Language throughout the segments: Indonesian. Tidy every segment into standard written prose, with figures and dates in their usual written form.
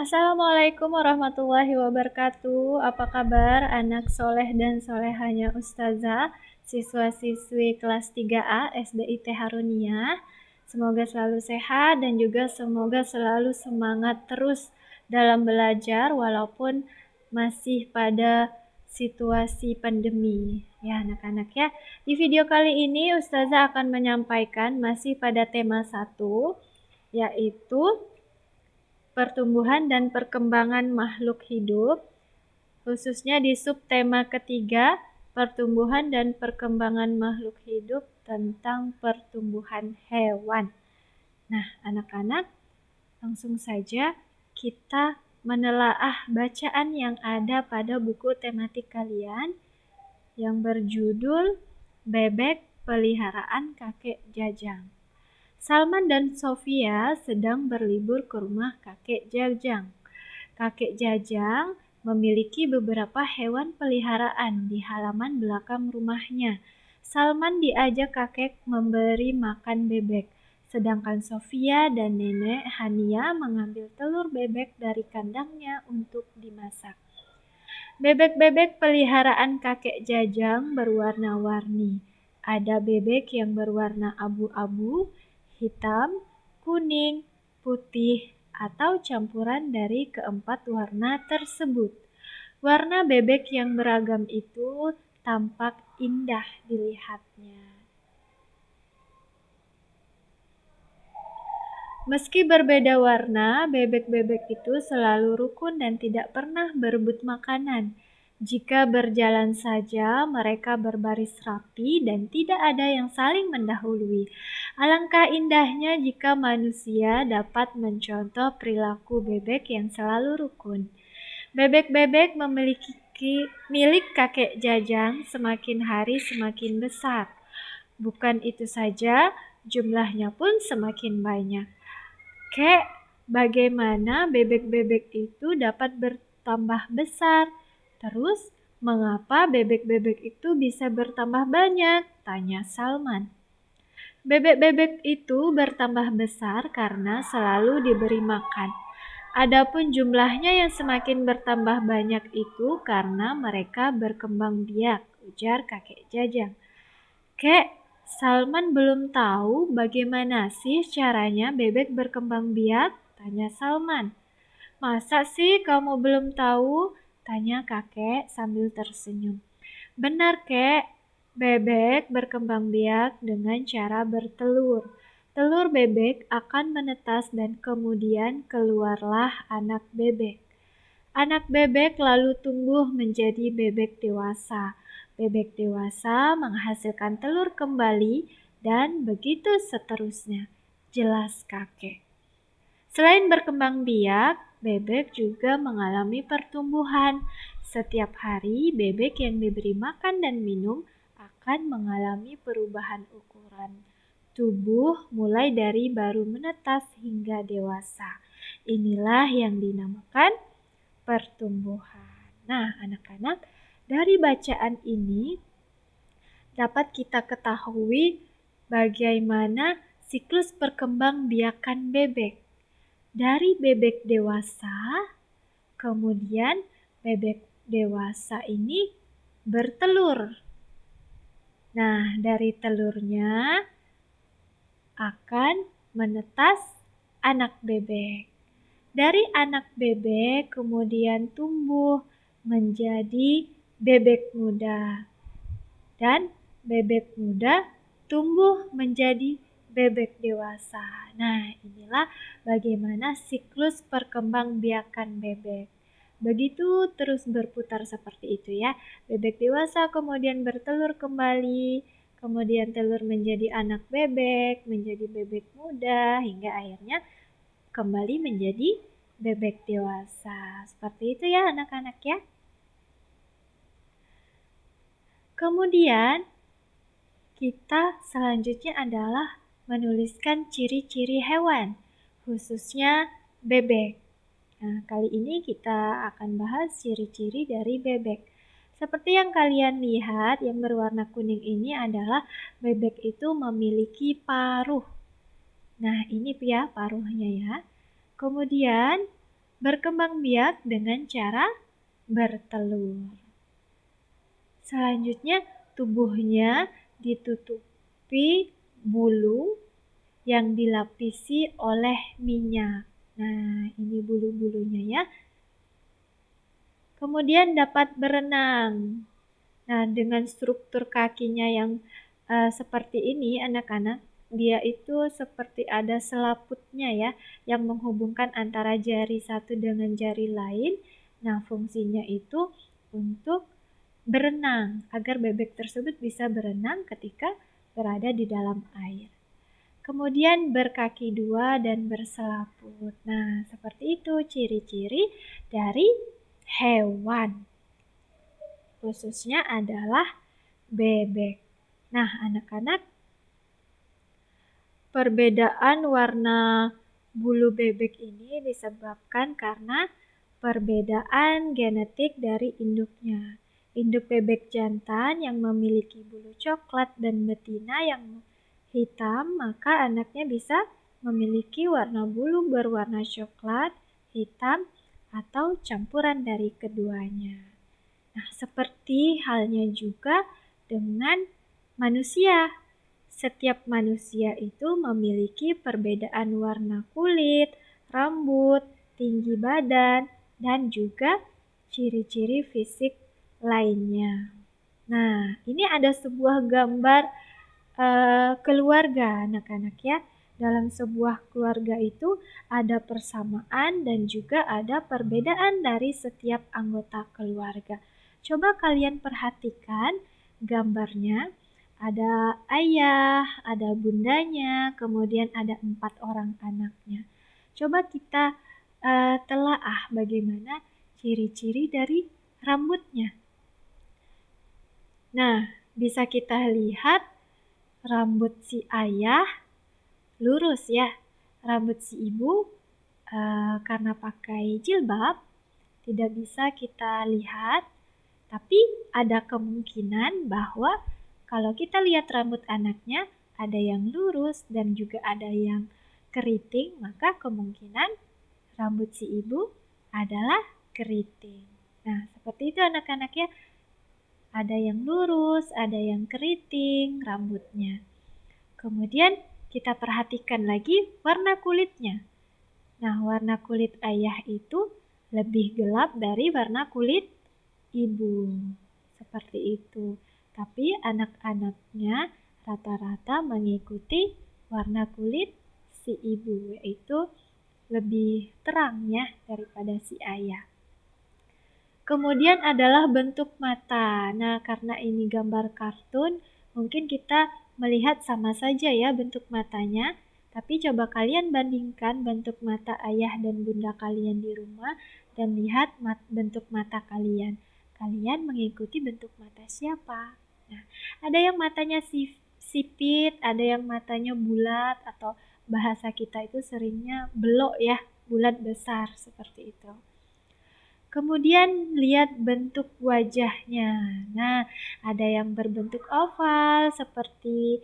Assalamualaikum warahmatullahi wabarakatuh. Apa kabar anak soleh dan solehanya Ustazah, siswa-siswi kelas 3A SDIT Harunia? Semoga selalu sehat dan juga semoga selalu semangat terus dalam belajar walaupun masih pada situasi pandemi. Ya anak-anak ya. Di video kali ini Ustazah akan menyampaikan masih pada tema 1, yaitu pertumbuhan dan perkembangan makhluk hidup, khususnya di subtema ketiga, pertumbuhan dan perkembangan makhluk hidup tentang pertumbuhan hewan. Nah, anak-anak, langsung saja kita menelaah bacaan yang ada pada buku tematik kalian yang berjudul Bebek Peliharaan Kakek Jajang. Salman dan Sofia sedang berlibur ke rumah kakek Jajang. Kakek Jajang memiliki beberapa hewan peliharaan di halaman belakang rumahnya. Salman diajak kakek memberi makan bebek, sedangkan Sofia dan nenek Hania mengambil telur bebek dari kandangnya untuk dimasak. Bebek-bebek peliharaan kakek Jajang berwarna-warni. Ada bebek yang berwarna abu-abu, hitam, kuning, putih, atau campuran dari keempat warna tersebut. Warna bebek yang beragam itu tampak indah dilihatnya. Meski berbeda warna, bebek-bebek itu selalu rukun dan tidak pernah berebut makanan. Jika berjalan saja, mereka berbaris rapi dan tidak ada yang saling mendahului. Alangkah indahnya jika manusia dapat mencontoh perilaku bebek yang selalu rukun. Bebek-bebek memiliki milik kakek Jajang semakin hari semakin besar. Bukan itu saja, jumlahnya pun semakin banyak. Kek, bagaimana bebek-bebek itu dapat bertambah besar? Terus, mengapa bebek-bebek itu bisa bertambah banyak? Tanya Salman. Bebek-bebek itu bertambah besar karena selalu diberi makan. Adapun jumlahnya yang semakin bertambah banyak itu karena mereka berkembang biak, ujar kakek Jajang. Kek, Salman belum tahu bagaimana sih caranya bebek berkembang biak? Tanya Salman. Masa sih kamu belum tahu? Tanya kakek sambil tersenyum. Benar, Kek. Bebek berkembang biak dengan cara bertelur. Telur bebek akan menetas dan kemudian keluarlah anak bebek. Anak bebek lalu tumbuh menjadi bebek dewasa. Bebek dewasa menghasilkan telur kembali dan begitu seterusnya. Jelas kakek. Selain berkembang biak, bebek juga mengalami pertumbuhan. Setiap hari, bebek yang diberi makan dan minum akan mengalami perubahan ukuran tubuh mulai dari baru menetas hingga dewasa. Inilah yang dinamakan pertumbuhan. Nah, anak-anak, dari bacaan ini dapat kita ketahui bagaimana siklus perkembangbiakan bebek. Dari bebek dewasa, kemudian bebek dewasa ini bertelur. Nah, dari telurnya akan menetas anak bebek. Dari anak bebek kemudian tumbuh menjadi bebek muda. Dan bebek muda tumbuh menjadi bebek dewasa. Nah, inilah bagaimana siklus perkembangbiakan bebek. Begitu terus berputar seperti itu ya. Bebek dewasa kemudian bertelur kembali, kemudian telur menjadi anak bebek, menjadi bebek muda, hingga akhirnya kembali menjadi bebek dewasa. Seperti itu ya anak-anak ya. Kemudian kita selanjutnya adalah menuliskan ciri-ciri hewan, khususnya bebek. Nah, kali ini kita akan bahas ciri-ciri dari bebek. Seperti yang kalian lihat, yang berwarna kuning ini adalah bebek itu memiliki paruh. Nah, ini ya paruhnya ya. Kemudian berkembang biak dengan cara bertelur. Selanjutnya, tubuhnya ditutupi bulu yang dilapisi oleh minyak. Nah, ini bulu-bulunya ya. Kemudian dapat berenang. Nah, dengan struktur kakinya yang seperti ini, anak-anak, dia itu seperti ada selaputnya ya, yang menghubungkan antara jari satu dengan jari lain. Nah, fungsinya itu untuk berenang, agar bebek tersebut bisa berenang ketika berada di dalam air. Kemudian berkaki dua dan berselaput. Nah, seperti itu ciri-ciri dari hewan. Khususnya adalah bebek. Nah, anak-anak, perbedaan warna bulu bebek ini disebabkan karena perbedaan genetik dari induknya. Induk bebek jantan yang memiliki bulu coklat dan betina yang hitam, maka anaknya bisa memiliki warna bulu berwarna coklat, hitam, atau campuran dari keduanya. Nah, seperti halnya juga dengan manusia. Setiap manusia itu memiliki perbedaan warna kulit, rambut, tinggi badan, dan juga ciri-ciri fisik lainnya. Nah, ini ada sebuah gambar keluarga anak-anak ya. Dalam sebuah keluarga itu ada persamaan dan juga ada perbedaan dari setiap anggota keluarga. Coba kalian perhatikan gambarnya. Ada ayah, ada bundanya, kemudian ada 4 orang anaknya. Coba kita telaah bagaimana ciri-ciri dari rambutnya. Nah, bisa kita lihat rambut si ayah lurus ya. Rambut si ibu karena pakai jilbab tidak bisa kita lihat, tapi ada kemungkinan bahwa kalau kita lihat rambut anaknya ada yang lurus dan juga ada yang keriting, maka kemungkinan rambut si ibu adalah keriting. Nah, seperti itu anak-anak ya. Ada yang lurus, ada yang keriting rambutnya. Kemudian kita perhatikan lagi warna kulitnya. Nah, warna kulit ayah itu lebih gelap dari warna kulit ibu. Seperti itu. Tapi anak-anaknya rata-rata mengikuti warna kulit si ibu, yaitu lebih terang ya daripada si ayah. Kemudian adalah bentuk mata. Nah, karena ini gambar kartun, mungkin kita melihat sama saja ya bentuk matanya. Tapi coba kalian bandingkan bentuk mata ayah dan bunda kalian di rumah dan lihat bentuk mata kalian. Kalian mengikuti bentuk mata siapa? Nah, ada yang matanya sipit, ada yang matanya bulat, atau bahasa kita itu seringnya belok ya, bulat besar seperti itu. Kemudian lihat bentuk wajahnya. Nah, ada yang berbentuk oval seperti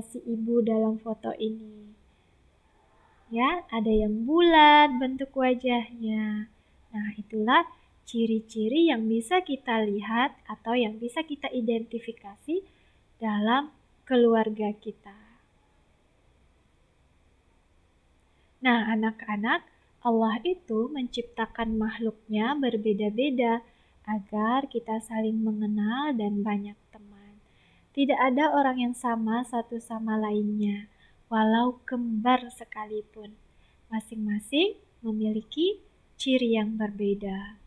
si ibu dalam foto ini. Ya, ada yang bulat bentuk wajahnya. Nah, itulah ciri-ciri yang bisa kita lihat atau yang bisa kita identifikasi dalam keluarga kita. Nah, anak-anak, Allah itu menciptakan makhluknya berbeda-beda agar kita saling mengenal dan banyak teman. Tidak ada orang yang sama satu sama lainnya, walau kembar sekalipun. Masing-masing memiliki ciri yang berbeda.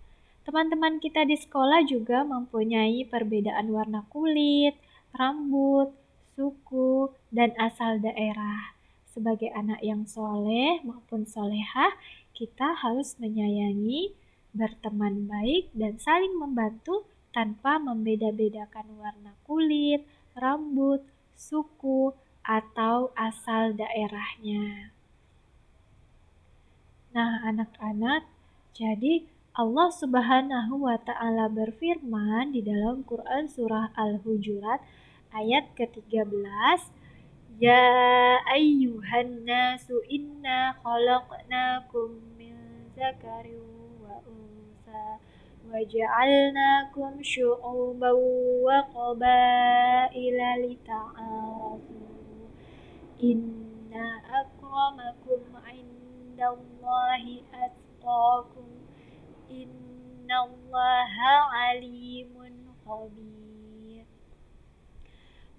Teman-teman kita di sekolah juga mempunyai perbedaan warna kulit, rambut, suku, dan asal daerah. Sebagai anak yang soleh maupun solehah, kita harus menyayangi, berteman baik, dan saling membantu tanpa membeda-bedakan warna kulit, rambut, suku, atau asal daerahnya. Nah, anak-anak, jadi Allah Subhanahu wa Ta'ala berfirman di dalam Quran Surah Al-Hujurat ayat ke-13, Ya ayyuhan nasu inna khalaqnakum min ذكر وأنثى وجعلناكم شعوبا وقبائل لتعارفوا إن أكرمكم عند الله أتقاكم إن الله عليم خبير.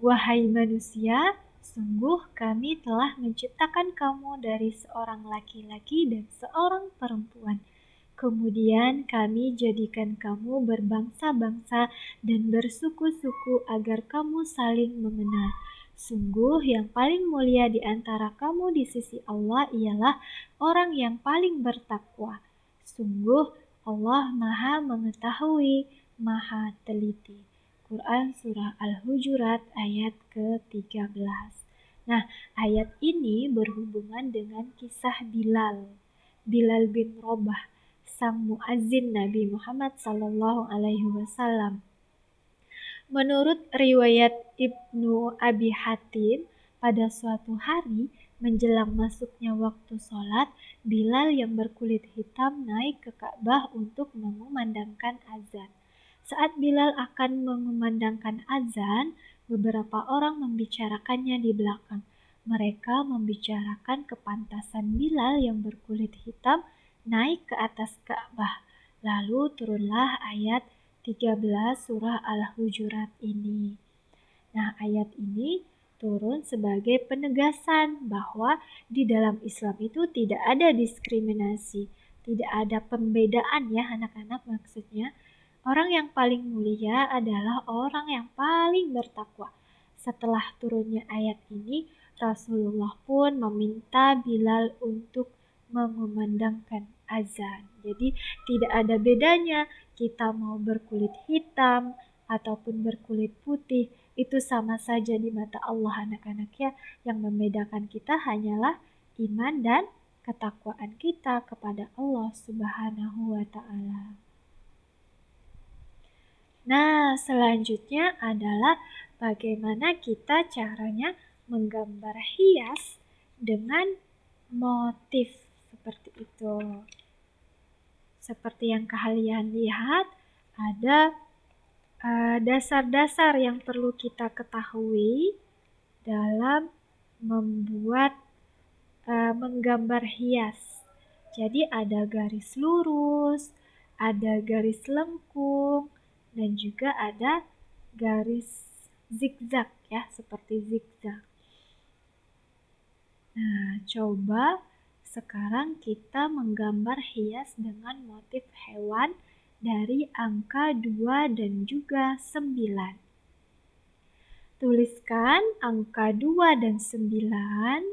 Wahai manusia, sungguh kami telah menciptakan kamu dari seorang laki-laki dan seorang perempuan. Kemudian kami jadikan kamu berbangsa-bangsa dan bersuku-suku agar kamu saling mengenal. Sungguh yang paling mulia di antara kamu di sisi Allah ialah orang yang paling bertakwa. Sungguh Allah Maha Mengetahui, Maha Teliti. Quran Surah Al-Hujurat ayat ke-13. Nah, ayat ini berhubungan dengan kisah Bilal bin Rabah, sang muazzin Nabi Muhammad SAW. Menurut riwayat Ibnu Abi Hatim, pada suatu hari menjelang masuknya waktu sholat, Bilal yang berkulit hitam naik ke Ka'bah untuk mengumandangkan azan. Saat Bilal akan mengumandangkan azan, beberapa orang membicarakannya di belakang. Mereka membicarakan kepantasan Bilal yang berkulit hitam naik ke atas Ka'bah. Lalu turunlah ayat 13 surah Al-Hujurat ini. Nah, ayat ini turun sebagai penegasan bahwa di dalam Islam itu tidak ada diskriminasi, tidak ada pembedaan ya anak-anak maksudnya. Orang yang paling mulia adalah orang yang paling bertakwa. Setelah turunnya ayat ini, Rasulullah pun meminta Bilal untuk mengumandangkan azan. Jadi tidak ada bedanya kita mau berkulit hitam ataupun berkulit putih, itu sama saja di mata Allah anak-anak ya. Yang membedakan kita hanyalah iman dan ketakwaan kita kepada Allah Subhanahu wa Ta'ala. Nah, selanjutnya adalah bagaimana kita caranya menggambar hias dengan motif seperti itu. Seperti yang kalian lihat, ada dasar-dasar yang perlu kita ketahui dalam membuat menggambar hias. Jadi ada garis lurus, ada garis lengkung, dan juga ada garis zigzag ya, seperti zigzag. Nah, coba sekarang kita menggambar hias dengan motif hewan dari angka 2 dan juga 9. Tuliskan angka 2 dan 9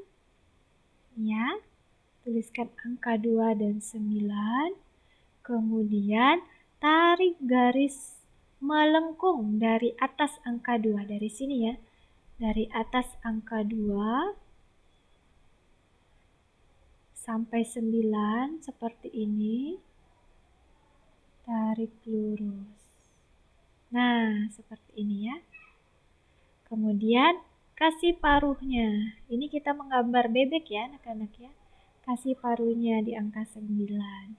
ya. Tuliskan angka 2 dan 9. Kemudian tarik garis melengkung dari atas angka 2, dari sini ya. Dari atas angka 2 sampai 9 seperti ini. Tarik lurus. Nah, seperti ini ya. Kemudian kasih paruhnya. Ini kita menggambar bebek ya anak-anak ya. Kasih paruhnya di angka 9.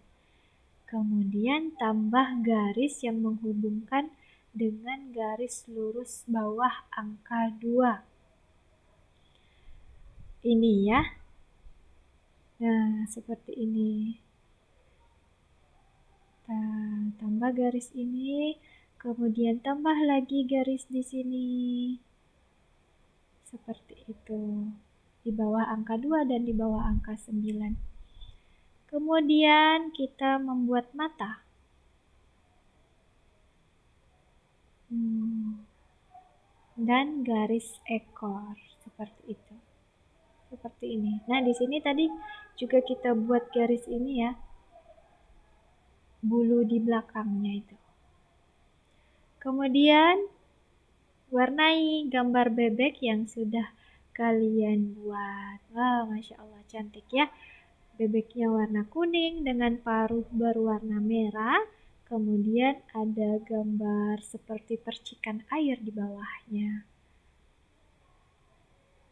Kemudian tambah garis yang menghubungkan dengan garis lurus bawah angka 2. Ini ya. Nah, seperti ini. Nah, tambah garis ini, kemudian tambah lagi garis di sini. Seperti itu. Di bawah angka 2 dan di bawah angka 9. Kemudian kita membuat mata. Dan garis ekor seperti itu. Seperti ini. Nah, di sini tadi juga kita buat garis ini ya. Bulu di belakangnya itu. Kemudian warnai gambar bebek yang sudah kalian buat. Wah, Masya Allah cantik ya. Bebeknya warna kuning dengan paruh berwarna merah. Kemudian ada gambar seperti percikan air di bawahnya.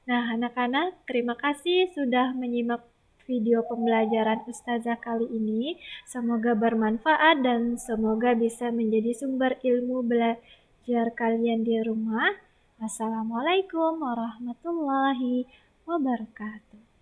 Nah, anak-anak, terima kasih sudah menyimak video pembelajaran Ustazah kali ini. Semoga bermanfaat dan semoga bisa menjadi sumber ilmu belajar kalian di rumah. Assalamualaikum warahmatullahi wabarakatuh.